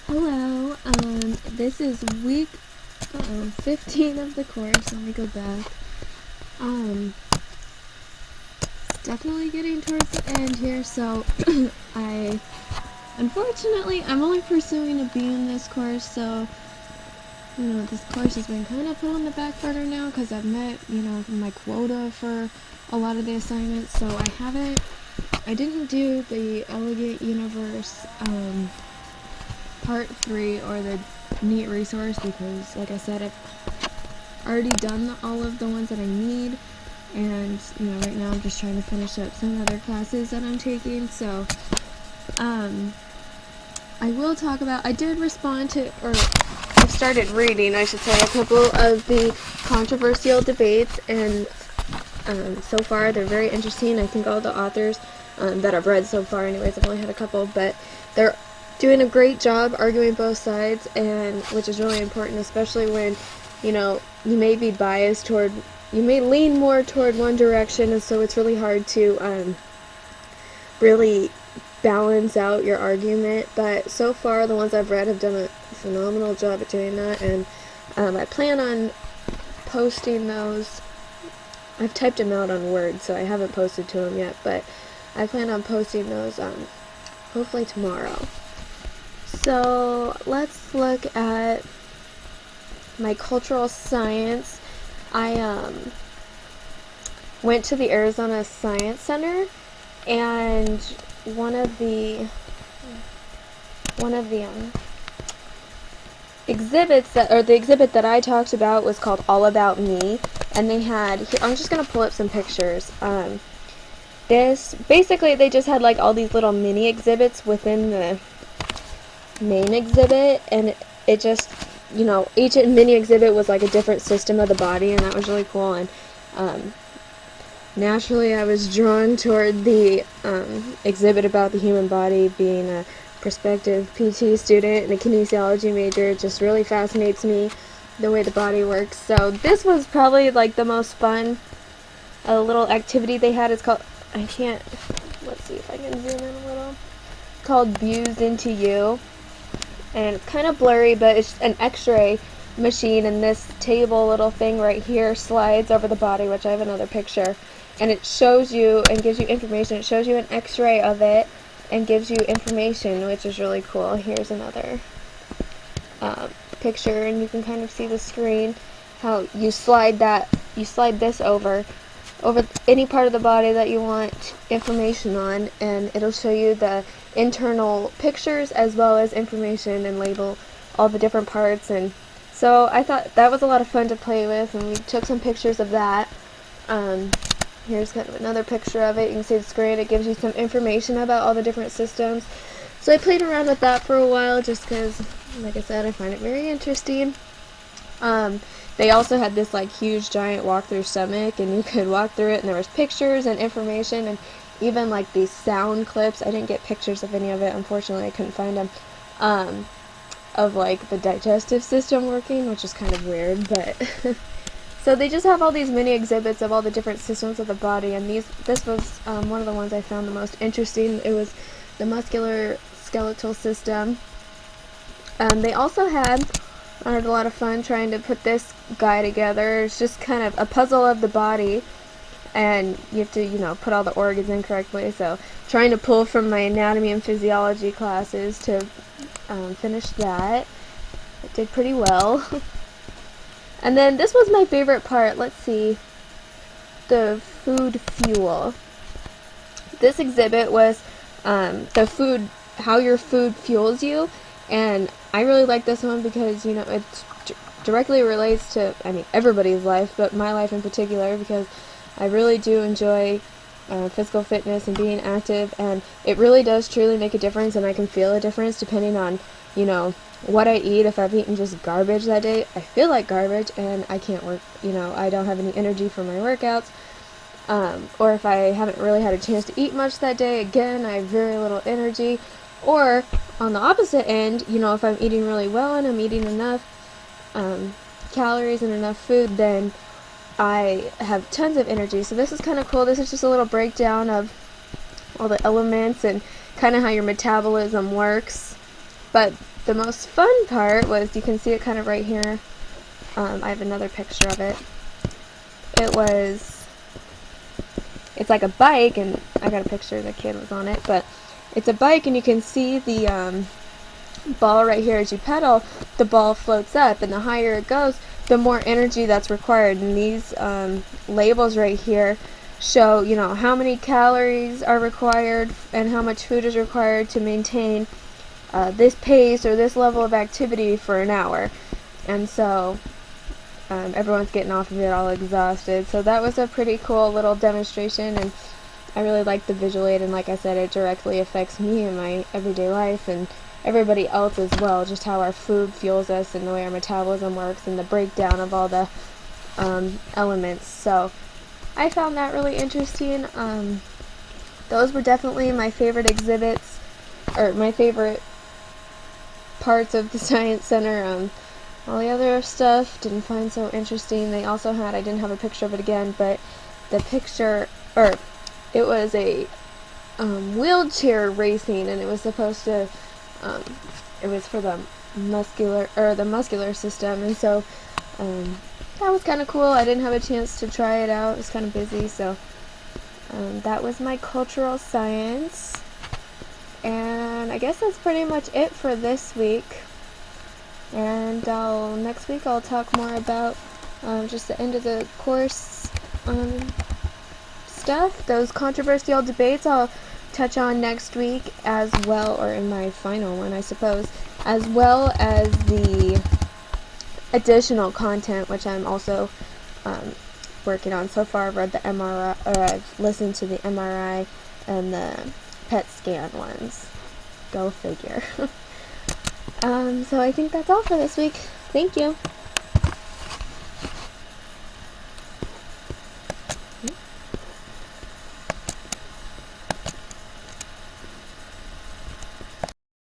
Hello, this is week 15 of the course. Let me go back. It's definitely getting towards the end here, so unfortunately, I'm only pursuing a B in this course, so, this course has been kind of put on the back burner now, because I've met, my quota for a lot of the assignments, so I didn't do the Elegant Universe, part 3 or the neat resource because, like I said, I've already done all of the ones that I need, and right now I'm just trying to finish up some other classes that I'm taking. So I will talk about, I did respond to, or I started reading, I should say, a couple of the controversial debates, and so far they're very interesting. I think all the authors that I've read so far, anyways, I've only had a couple, but they're doing a great job arguing both sides, and which is really important, especially when you may be biased toward, you may lean more toward one direction, and so it's really hard to really balance out your argument. But so far the ones I've read have done a phenomenal job at doing that, and I plan on posting those. I've typed them out on Word, so I haven't posted to them yet, but I plan on posting those hopefully tomorrow. So let's look at my cultural science. I went to the Arizona Science Center, and one of the exhibits the exhibit that I talked about was called All About Me, and they had, here, I'm just gonna pull up some pictures. Basically they just had like all these little mini exhibits within the main exhibit, and it just, each mini exhibit was like a different system of the body, and that was really cool. And naturally I was drawn toward the exhibit about the human body. Being a prospective PT student and a kinesiology major, it just really fascinates me, the way the body works. So this was probably like the most fun little activity they had. It's called, let's see if I can zoom in a little, called Views Into You. And it's kind of blurry, but it's an x-ray machine, and this table little thing right here slides over the body, which I have another picture, and it shows you and gives you information. It shows you an x-ray of it and gives you information, which is really cool. Here's another picture, and you can kind of see the screen, how you slide this over any part of the body that you want information on, and it'll show you the internal pictures as well as information and label all the different parts. And so I thought that was a lot of fun to play with, and we took some pictures of that. Here's kind of another picture of it. You can see the screen. It gives you some information about all the different systems. So I played around with that for a while just because, like I said, I find it very interesting. They also had this like huge giant walk-through stomach, and you could walk through it, and there was pictures and information, and even like these sound clips. I didn't get pictures of any of it, unfortunately. I couldn't find them, of like the digestive system working, which is kind of weird, but so they just have all these mini exhibits of all the different systems of the body, and this was one of the ones I found the most interesting. It was the muscular skeletal system. They also had, I had a lot of fun trying to put this guy together. It's just kind of a puzzle of the body, and you have to, put all the organs in correctly. So trying to pull from my anatomy and physiology classes to finish that. I did pretty well. And then this was my favorite part. Let's see. The food fuel. This exhibit was the food, how your food fuels you. And I really like this one because, it directly relates to, everybody's life, but my life in particular, because I really do enjoy physical fitness and being active, and it really does truly make a difference, and I can feel a difference depending on, what I eat. If I've eaten just garbage that day, I feel like garbage, and I can't work, I don't have any energy for my workouts. Or if I haven't really had a chance to eat much that day, again, I have very little energy. Or on the opposite end, if I'm eating really well and I'm eating enough calories and enough food, then I have tons of energy. So this is kind of cool. This is just a little breakdown of all the elements and kind of how your metabolism works. But the most fun part was, you can see it kind of right here. I have another picture of it. It's like a bike, and I got a picture, the kid was on it, but it's a bike, and you can see the ball right here. As you pedal, the ball floats up, and the higher it goes, the more energy that's required. And these labels right here show, you know, how many calories are required and how much food is required to maintain this pace or this level of activity for an hour. And so everyone's getting off of it all exhausted. So that was a pretty cool little demonstration, and I really like the visual aid, and like I said, it directly affects me in my everyday life and everybody else as well, just how our food fuels us and the way our metabolism works and the breakdown of all the elements. So I found that really interesting. Those were definitely my favorite exhibits, or my favorite parts of the Science Center. All the other stuff didn't find so interesting. They also had, I didn't have a picture of it again, but the picture, or it was a wheelchair racing, and it was supposed to, it was for the muscular system, and so that was kind of cool. I didn't have a chance to try it out. It was kind of busy, so that was my cultural science, and I guess that's pretty much it for this week. And next week I'll talk more about just the end of the course stuff. Those controversial debates I'll touch on next week as well, or in my final one, I suppose, as well as the additional content, which I'm also working on. So far I've read the MRI, or I've listened to the MRI and the PET scan ones. Go figure. So I think that's all for this week. Thank you.